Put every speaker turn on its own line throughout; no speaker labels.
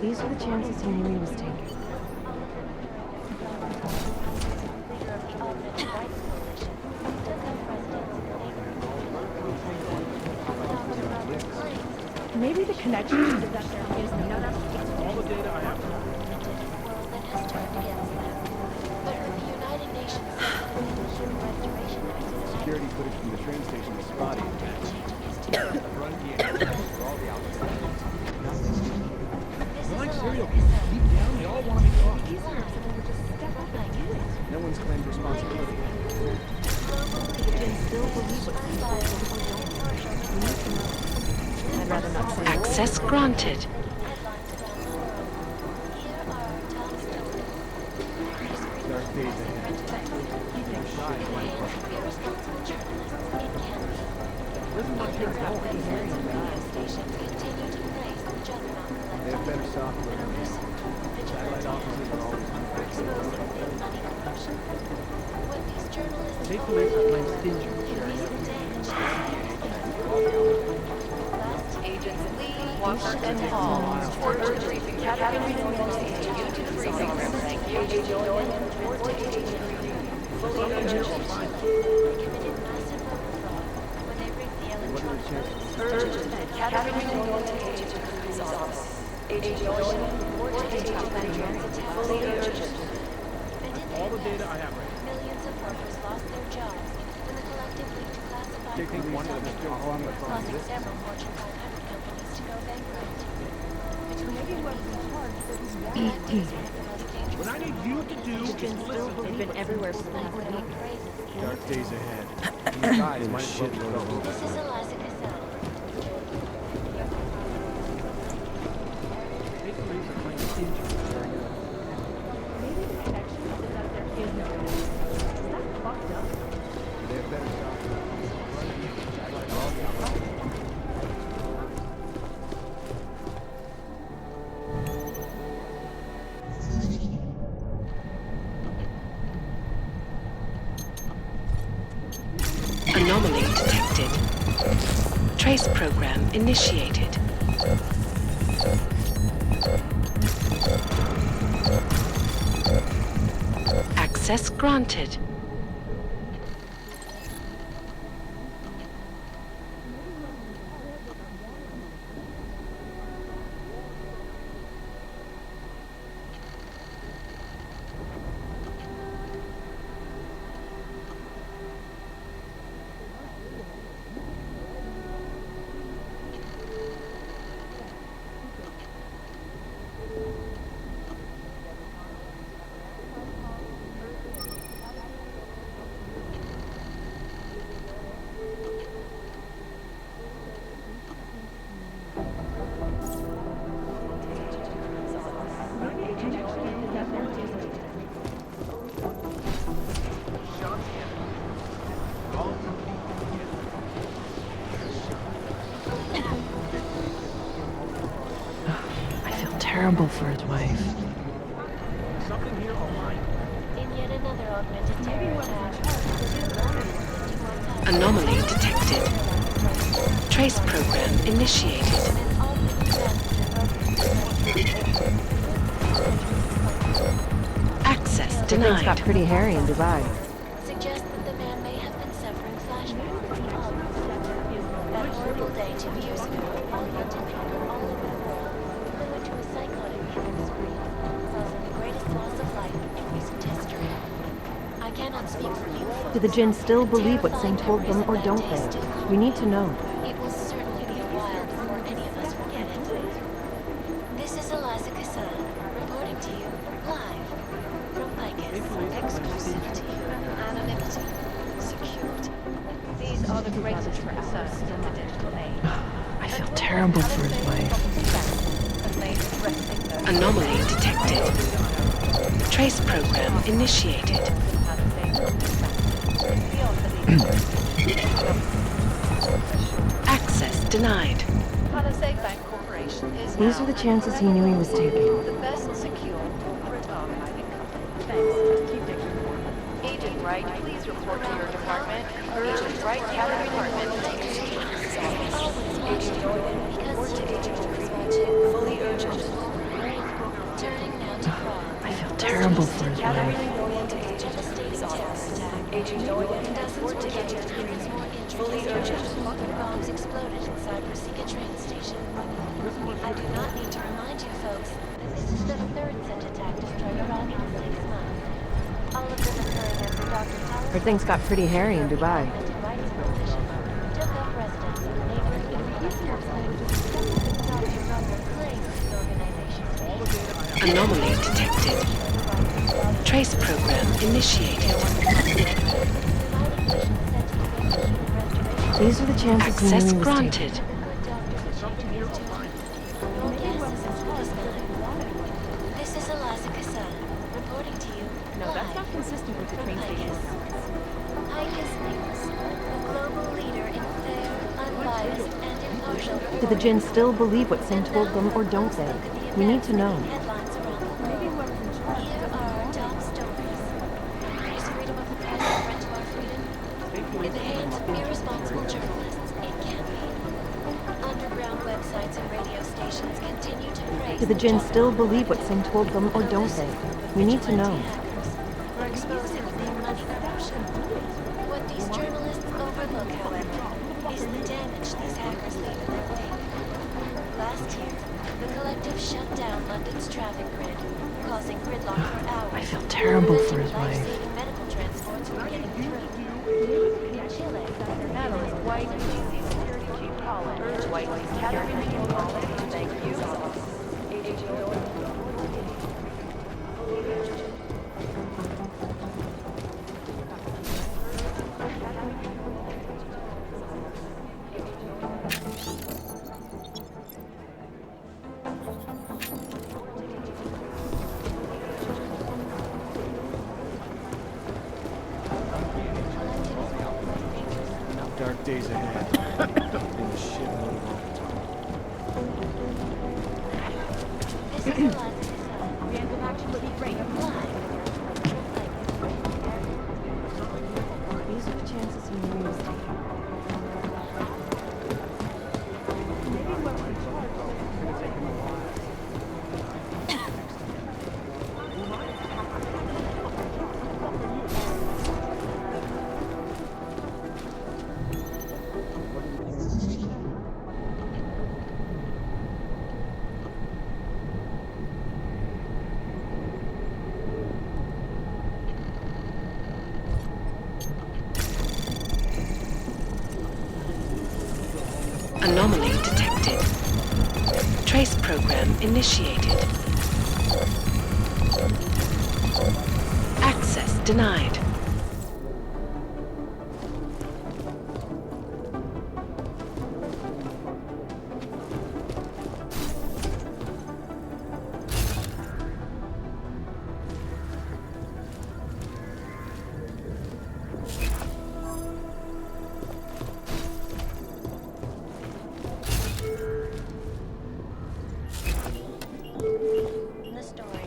These are the chances he knew he was taking. Maybe the connection is that there is no
all the data I have.
That has turned against them. But the United Nations says that a human restoration act is
Security footage from the train station is spotty. Run DNA for all the outlets. Blind serial killers deep down, they all want to be caught. No one's claimed responsibility.
I'd rather not say.
Access granted.
Dark days ahead. They have better software. Satellite offices are always State police are playing stingy with sharing
Agents Lee, Walker, and Hall. Forward briefing. Captain U-2 program. Thank you. Agent Dorian, report to Agent fully urgent. Urgent. Captain U-2 to Agent Cruz's office. Agent Dorian, report to Agent Cruz. Fully urgent.
all the data I have right now.
Millions of workers lost their jobs when the collective leaked classified
Take
reports
one of
on
them to Hong Kong.
causing several Fortune 500 companies to go bankrupt.
What I need you to do is listen.
They've been everywhere for the past week.
Dark days ahead. You guys might as well go home.
This is Eliza Cassell.
State police are playing stingy with sharing
Maybe the connection is that there is no connection. Is that fucked up?
They have better software. Satellite all the outlets.
Anomaly detected. Trace program initiated. Access granted.
I feel terrible for his wife.
Something here online.
In yet another augmented terror attack.
Anomaly detected. Trace program initiated. Access
Things
denied.
got pretty hairy in Dubai.
Suggests that the man may have been suffering flashbacks. That horrible day 2 years ago, augmented people all over the world flew into a cyclone chemical spree, causing the greatest loss of life in recent history. I cannot speak for you folks.
Do the Jinn still believe what Singh told them, or don't they? We need to know.
It will certainly be a while before any of us forget it. This is Eliza Cassell, reporting to you live from Picus. Exclusivity, anonymity, security.
These are the greatest successes in the digital age.
I feel terrible for his wife.
Anomaly detected. Trace program initiated. Access denied.
These are the chances he knew he was taking.
The best secure corporate archiving company. Thanks. Keep digging. Agent Wright, please report to your department. Agent Wright, Captain Department. Agent Jordan, report to Agent Creed. Fully urgent.
Heard things got pretty hairy in Dubai.
Augmented rights coalition took up residence in the neighboring claims these organizations
Anomaly detected. Trace program initiated.
These are the chances
Access
Mary was
granted.
taking.
This is Eliza Cassan, reporting to you.
No, that's not consistent with the train station.
ICAS News, the global leader in fair, unbiased, and impartial
Do the
reporting.
Jinn still believe what Sim told them, or don't they? We need to know.
Headlines around the world. Here are our top stories. Is freedom of the press a threat to our freedom? In the hands of irresponsible journalists, it can be. Underground websites and radio stations continue to praise
Do the Jinn still believe what Sim told them, or don't they? We need to know.
We're exposing their money corruption. What these journalists overlook, however, is the damage these hackers leave in their wake. Last year, the collective shut down London's traffic grid, causing gridlock for hours.
I feel terrible for his wife.
Life-saving medical transports were getting through. In Chile,
Analyst White, DC Security Chief Collins, urged White to carry the thank you.
Dark days ahead. In the shitload of
this is Eliza Cassan.
Random action would be great.
These are the chances Mary was taking.
Anomaly detected. Trace program initiated. Access denied.
The story.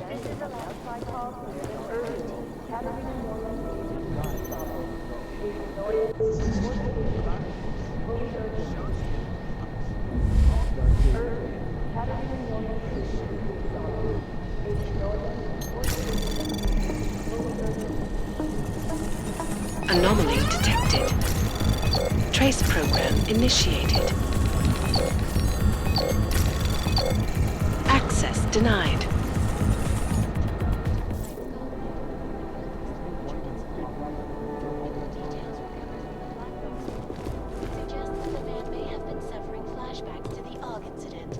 This is a last call from
Anomaly detected. Trace program initiated. Access denied.
Suggests that the man may have been suffering flashbacks to the Og incident.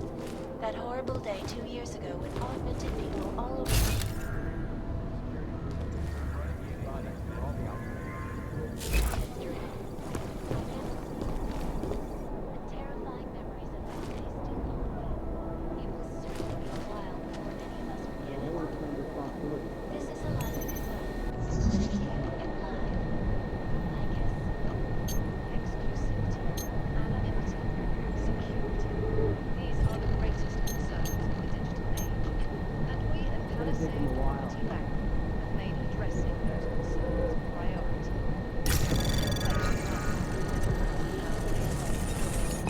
That horrible day 2 years ago when augmented people all over terrifying memories of that day still linger. It will certainly be a while before any of us forget it. This is Eliza Cassan. Exclusivity, anonymity, security.
These are the greatest concerns of the digital age, and we at Palisade Property Bank have made addressing those concerns a priority.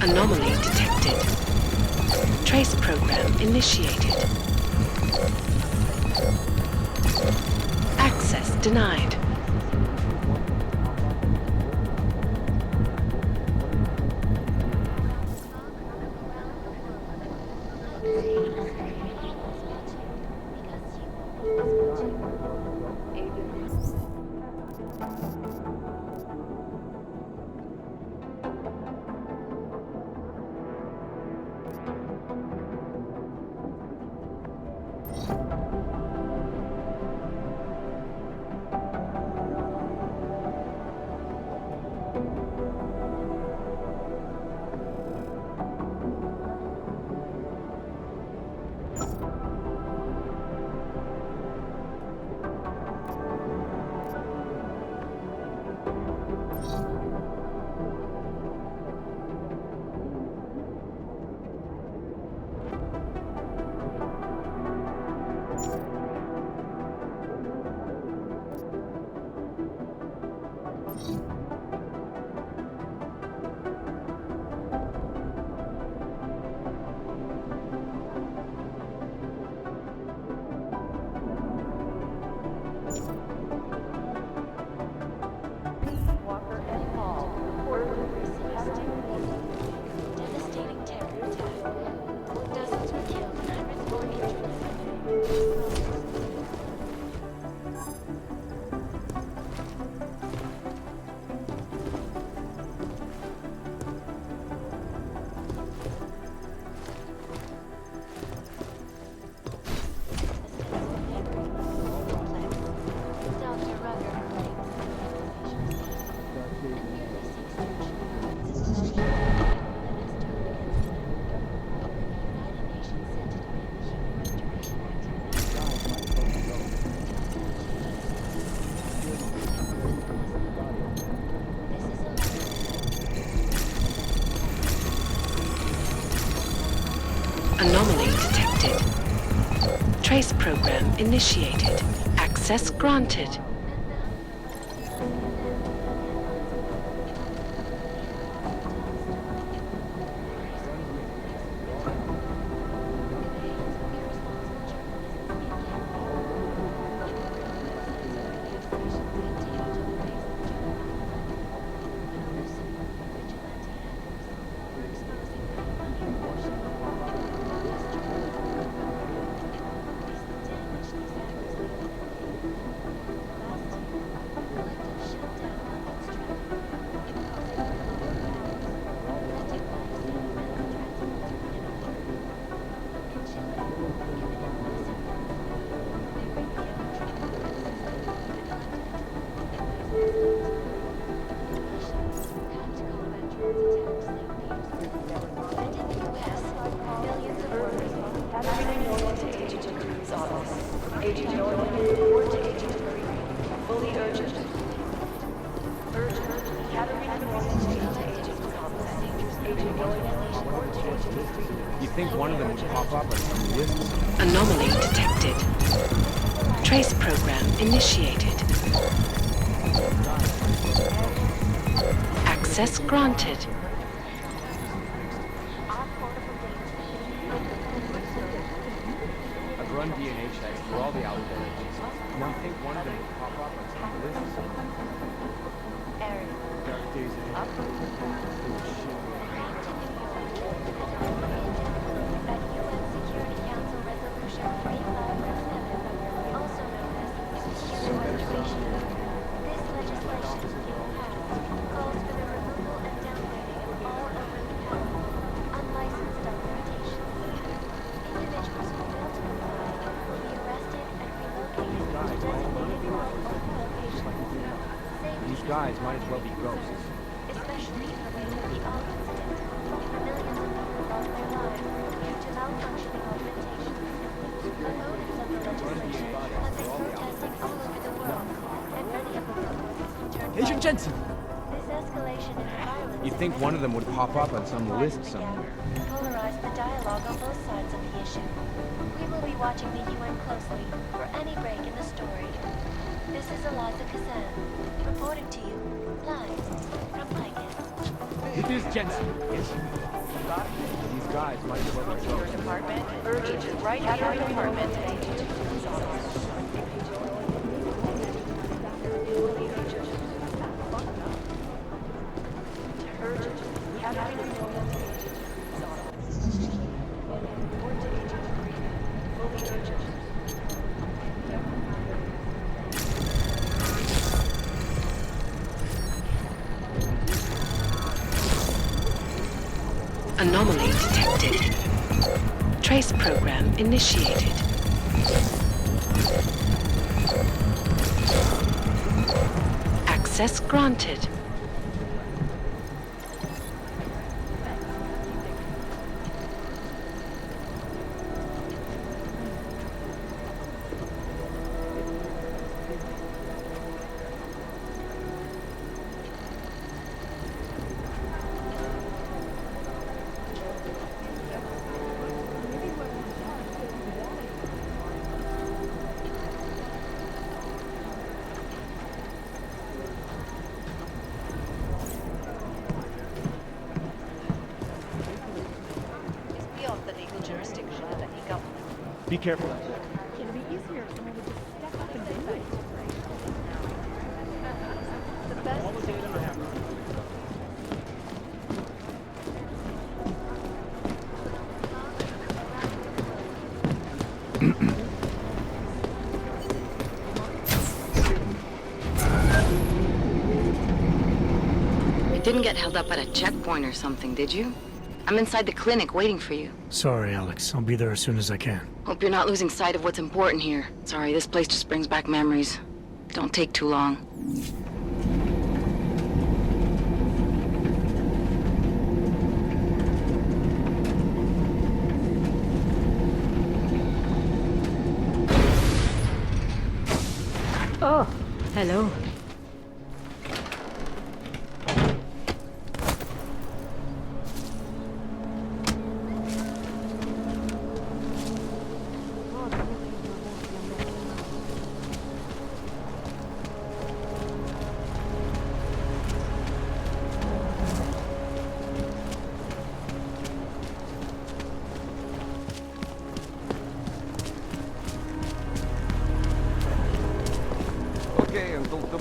Anomaly detected. Trace program initiated. Access denied. Anomaly detected. Trace program initiated. Access granted.
You think one of them would pop up on some lists?
Anomaly detected. Trace program initiated. Access granted.
I've run DNA checks for all the Alpha agents. Now I think one of them would pop up on some lists. Dark days ahead. These guys might as well be ghosts.
Especially in the wake of the Ark incident. Millions of people lost their lives due to malfunctioning augmentations. Opponents of the legislation have been protesting all over the world, and many of the protests have turned
Agent
violent.
Jensen!
This escalation in violence
You'd think one of them would pop up on some list somewhere.
polarized the dialogue on both sides of the issue. We will be watching the UN closely for any break in the story. This is Eliza Kazan, reporting to you, live, from Lycan.
It is Jensen. Yes. These guys might as well be ghosts.
Department, urgent, right at our department.
Anomaly detected. Trace program initiated. Access granted.
Beyond the legal jurisdiction of any government.
Be careful out there.
It'd be easier if someone would just step up and do it.
The best
You didn't get held up at a checkpoint or something, did you? I'm inside the clinic waiting for you.
Sorry, Alex. I'll be there as soon as I can.
Hope you're not losing sight of what's important here. Sorry, this place just brings back memories. Don't take too long.
Oh, hello.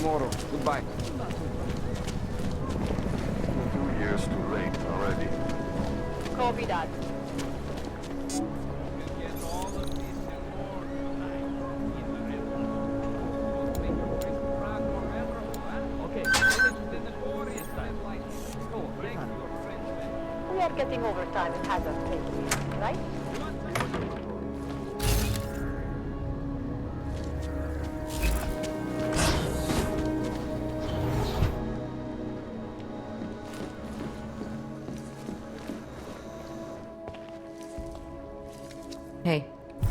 tomorrow. Goodbye.
2 years too late already.
Copy that. We are getting overtime in Hazard Place, right?
Hey,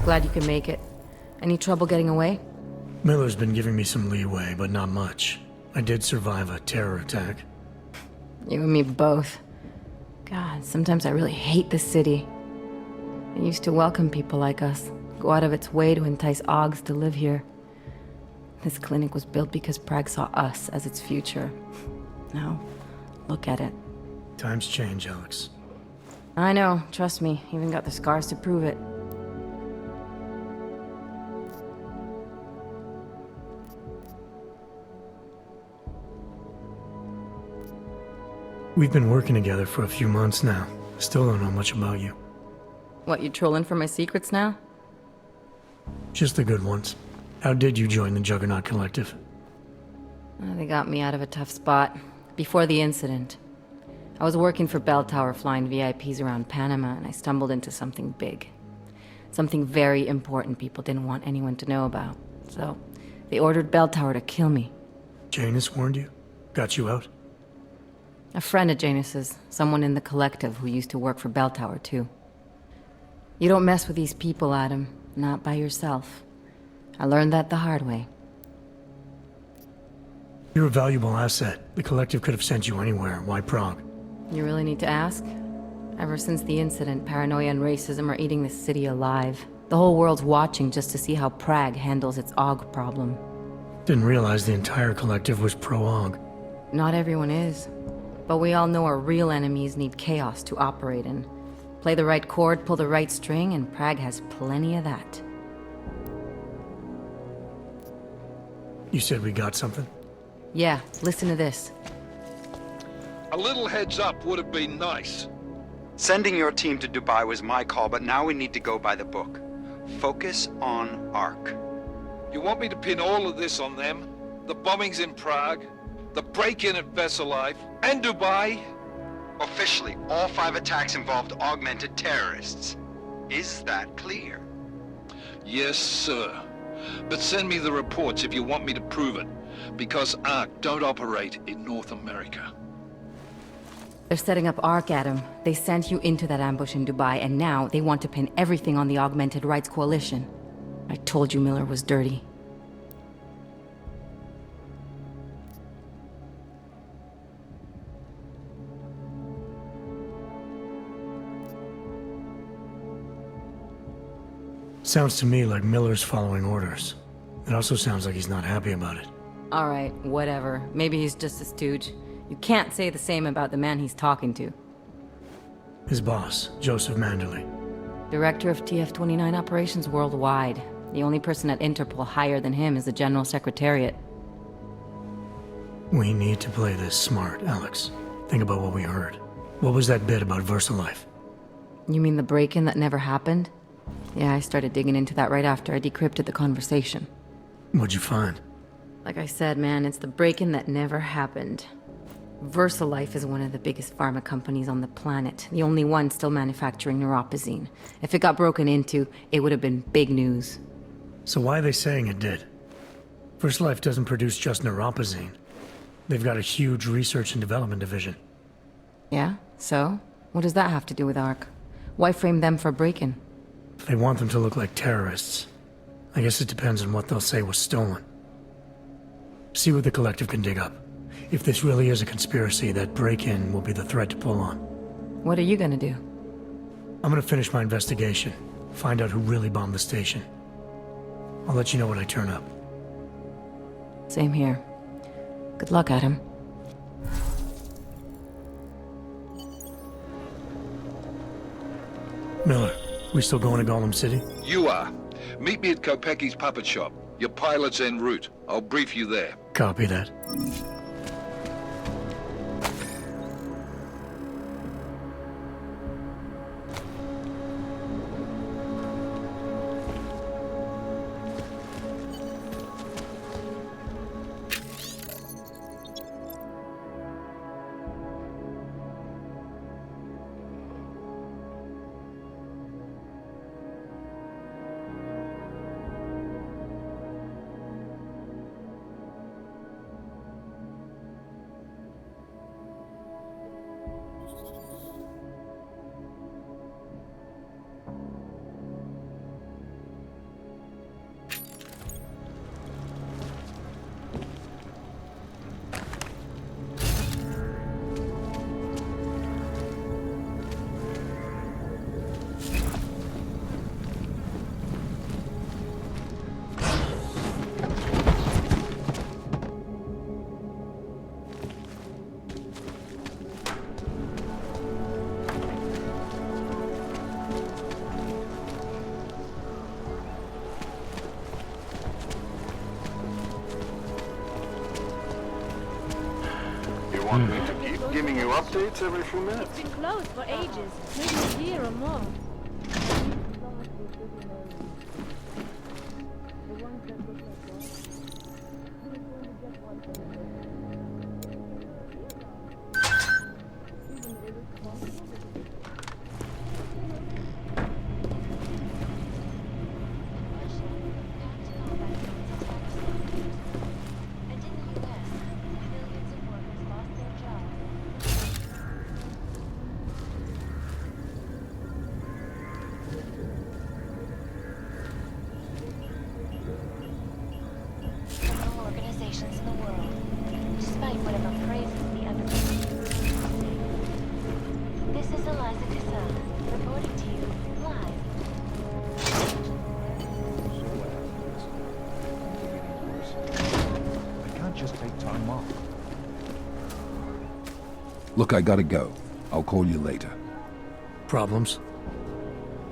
glad you can make it. Any trouble getting away?
Miller's been giving me some leeway, but not much. I did survive a terror attack.
You and me both. God, sometimes I really hate this city. It used to welcome people like us, go out of its way to entice Augs to live here. This clinic was built because Prague saw us as its future. Now, look at it.
Times change, Alex.
I know, trust me, even got the scars to prove it.
We've been working together for a few months now. Still don't know much about you.
What, you trolling for my secrets now?
Just the good ones. How did you join the Juggernaut Collective?
They got me out of a tough spot. Before the incident, I was working for Bell Tower flying VIPs around Panama, and I stumbled into something big. Something very important people didn't want anyone to know about. So, they ordered Bell Tower to kill me.
Janus warned you? Got you out?
A friend of Janus's, someone in the collective who used to work for Bell Tower too. You don't mess with these people, Adam. Not by yourself. I learned that the hard way.
You're a valuable asset. The collective could have sent you anywhere. Why Prague?
You really need to ask? Ever since the incident, paranoia and racism are eating this city alive. The whole world's watching just to see how Prague handles its AUG problem.
Didn't realize the entire collective was pro-AUG.
Not everyone is. But we all know our real enemies need chaos to operate in. Play the right chord, pull the right string, and Prague has plenty of that.
You said we got something?
Yeah, listen to this.
A little heads up would have been nice.
Sending your team to Dubai was my call, but now we need to go by the book. Focus on ARC.
You want me to pin all of this on them? The bombings in Prague, the break-in at Vesellive, and Dubai?
Officially, all 5 attacks involved augmented terrorists. Is that clear?
Yes, sir. But send me the reports if you want me to prove it, because ARC don't operate in North America.
They're setting up ARC, Adam. They sent you into that ambush in Dubai, and now they want to pin everything on the Augmented Rights Coalition. I told you Miller was dirty.
Sounds to me like Miller's following orders. It also sounds like he's not happy about it.
Alright, whatever. Maybe he's just a stooge. You can't say the same about the man he's talking to.
His boss, Joseph Manderley.
Director of TF-29 operations worldwide. The only person at Interpol higher than him is the General Secretariat.
We need to play this smart, Alex. Think about what we heard. What was that bit about VersaLife?
You mean the break-in that never happened? Yeah, I started digging into that right after I decrypted the conversation.
What'd you find?
Like I said, man, it's the break-in that never happened. VersaLife is one of the biggest pharma companies on the planet, the only one still manufacturing neuropozyne. If it got broken into, it would have been big news.
So why are they saying it did? VersaLife doesn't produce just neuropozyne. They've got a huge research and development division.
Yeah? So? What does that have to do with ARC? Why frame them for break-in?
They want them to look like terrorists. I guess it depends on what they'll say was stolen. See what the collective can dig up. If this really is a conspiracy, that break-in will be the thread to pull on.
What are you gonna do?
I'm gonna finish my investigation. Find out who really bombed the station. I'll let you know when I turn up.
Same here. Good luck, Adam.
Miller, we still going to Gollum City?
You are. Meet me at Kopecki's puppet shop. Your pilot's en route. I'll brief you there.
Copy that.
You want me to keep giving you updates every few minutes?
It's been closed for ages, maybe a year or more.
And in the US, millions of workers lost their jobs. Criminal organizations in the world, despite whatever praises the underground. This is Eliza Cassell, reporting to you live.
I can't just take time off. Look, I gotta go. I'll call you later.
Problems?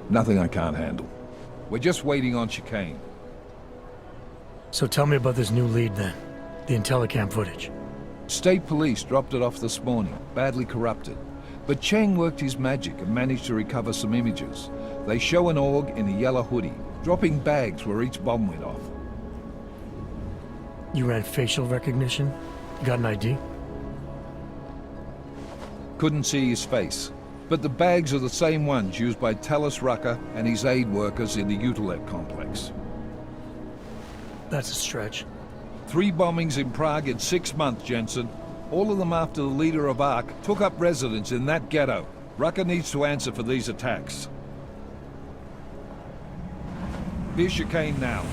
Nothing I can't handle. We're just waiting on chicane.
So tell me about this new lead then. The Intellicam footage.
State police dropped it off this morning, badly corrupted. But Cheng worked his magic and managed to recover some images. They show an org in a yellow hoodie, dropping bags where each bomb went off.
You ran facial recognition? Got an ID?
Couldn't see his face. But the bags are the same ones used by Talis Rucker and his aid workers in the Utilet complex.
That's a stretch.
3 bombings in Prague in 6 months, Jensen. All of them after the leader of ARC took up residence in that ghetto. Rucker needs to answer for these attacks. Here's chicane now.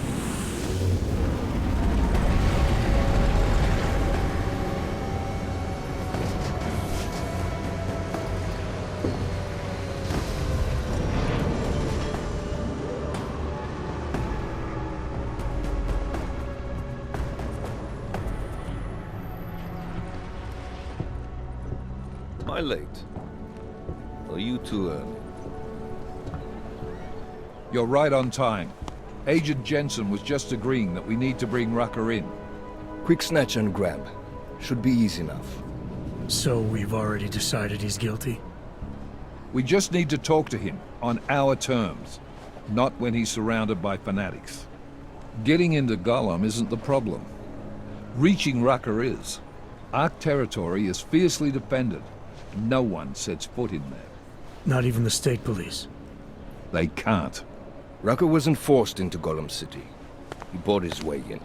Am I late? Are you too early?
You're right on time. Agent Jensen was just agreeing that we need to bring Rucker in.
Quick snatch and grab. Should be easy enough.
So we've already decided he's guilty?
We just need to talk to him on our terms, not when he's surrounded by fanatics. Getting into Gollum isn't the problem. Reaching Rucker is. ARC territory is fiercely defended. No one sets foot in there.
Not even the state police?
They can't.
Rucker wasn't forced into Gollum City. He bought his way in.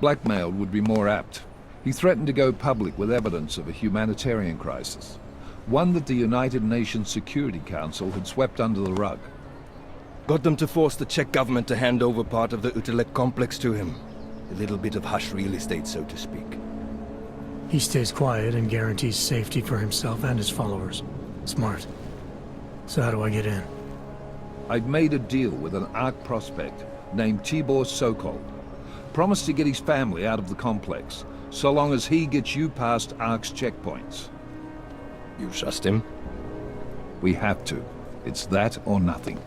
Blackmailed would be more apt. He threatened to go public with evidence of a humanitarian crisis. One that the United Nations Security Council had swept under the rug.
Got them to force the Czech government to hand over part of the Utilet complex to him. A little bit of hush real estate, so to speak.
He stays quiet and guarantees safety for himself and his followers. Smart. So how do I get in?
I've made a deal with an ARC prospect named Tibor Sokol. Promised to get his family out of the complex, so long as he gets you past ARC's checkpoints.
You trust him?
We have to. It's that or nothing.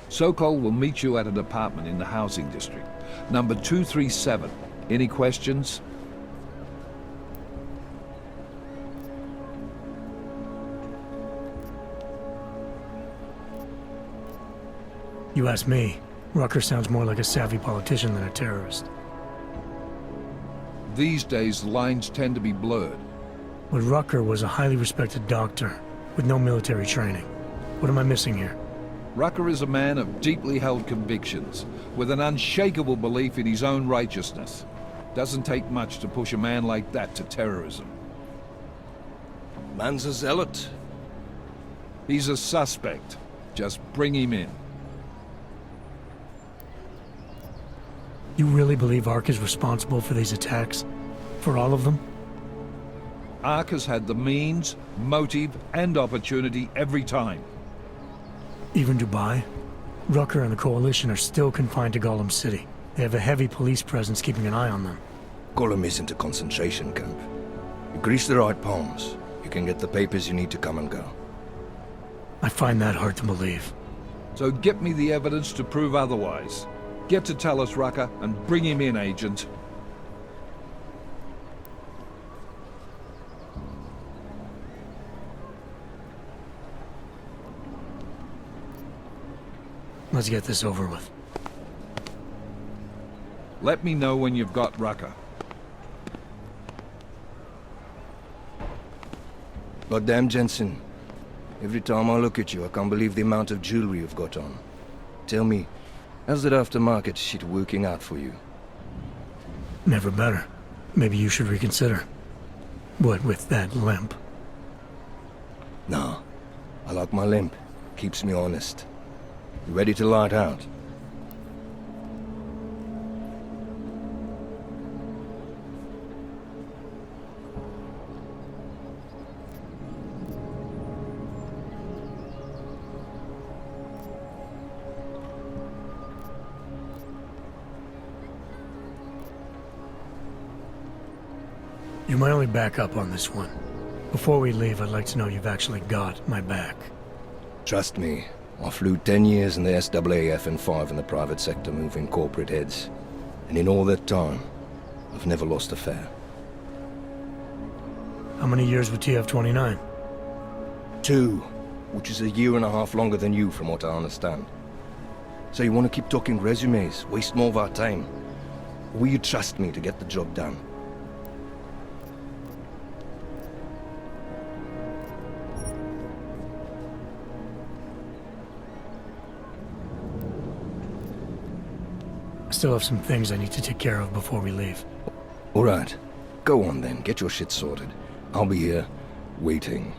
Sokol will meet you at an apartment in the housing district, number 237. Any questions?
You ask me, Rucker sounds more like a savvy politician than a terrorist.
These days, the lines tend to be blurred.
But Rucker was a highly respected doctor, with no military training. What am I missing here?
Rucker is a man of deeply held convictions, with an unshakable belief in his own righteousness. Doesn't take much to push a man like that to terrorism.
Man's a zealot.
He's a suspect. Just bring him in.
You really believe Ark is responsible for these attacks? For all of them?
Ark has had the means, motive, and opportunity every time.
Even Dubai? Rucker and the Coalition are still confined to Gollum City. They have a heavy police presence keeping an eye on them.
Gollum isn't a concentration camp. You grease the right palms, you can get the papers you need to come and go.
I find that hard to believe.
So get me the evidence to prove otherwise. Get to tell us, Rucker, and bring him in, Agent.
Let's get this over with.
Let me know when you've got Rucker.
Goddamn, Jensen. Every time I look at you, I can't believe the amount of jewelry you've got on. Tell me, how's that aftermarket shit working out for you?
Never better. Maybe you should reconsider. What with that limp?
Nah, I like my limp. Keeps me honest. You ready to light out?
You're my only backup on this one. Before we leave, I'd like to know you've actually got my back.
Trust me, I flew 10 years in the SAAF and 5 in the private sector moving corporate heads. And in all that time, I've never lost a fare.
How many years with TF-29?
2, which is a year and a half longer than you from what I understand. So you want to keep talking resumes, waste more of our time? Or will you trust me to get the job done?
I still have some things I need to take care of before we leave.
All right. Go on then, get your shit sorted. I'll be here, waiting.